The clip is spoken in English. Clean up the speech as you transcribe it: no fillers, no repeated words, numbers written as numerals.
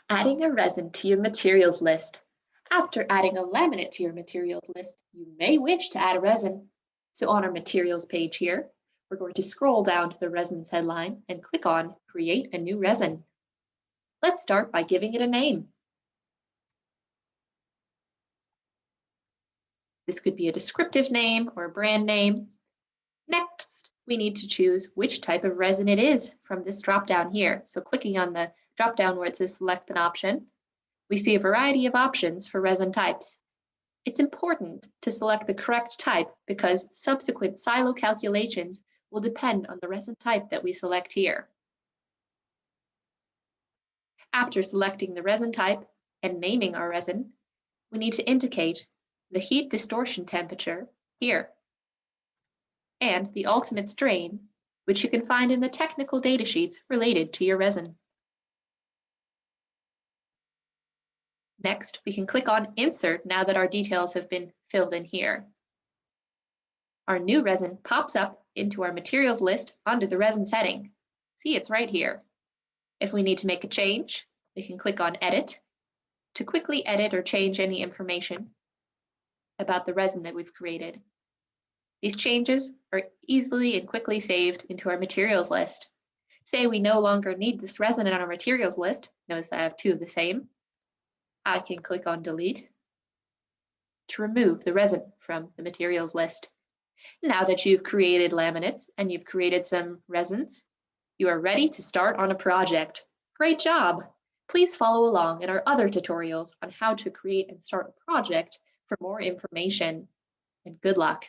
Adding a resin to your materials list. After adding a laminate to your materials list, you may wish to add a resin. So on our materials page here, we're going to scroll down to the resins headline and click on Create a new resin. Let's start by giving it a name. This could be a descriptive name or a brand name. Next, we need to choose which type of resin it is from this drop-down here. So clicking on the drop-down where it says select an option, we see a variety of options for resin types. It's important to select the correct type because subsequent silo calculations will depend on the resin type that we select here. After selecting the resin type and naming our resin, we need to indicate the heat distortion temperature here and the ultimate strain, which you can find in the technical data sheets related to your resin. Next, we can click on Insert now that our details have been filled in here. Our new resin pops up into our materials list under the resin setting. See, it's right here. If we need to make a change, we can click on Edit to quickly edit or change any information about the resin that we've created. These changes are easily and quickly saved into our materials list. Say we no longer need this resin in our materials list. Notice I have two of the same. I can click on Delete to remove the resin from the materials list. Now that you've created laminates and you've created some resins, you are ready to start on a project. Great job! Please follow along in our other tutorials on how to create and start a project for more information, and good luck.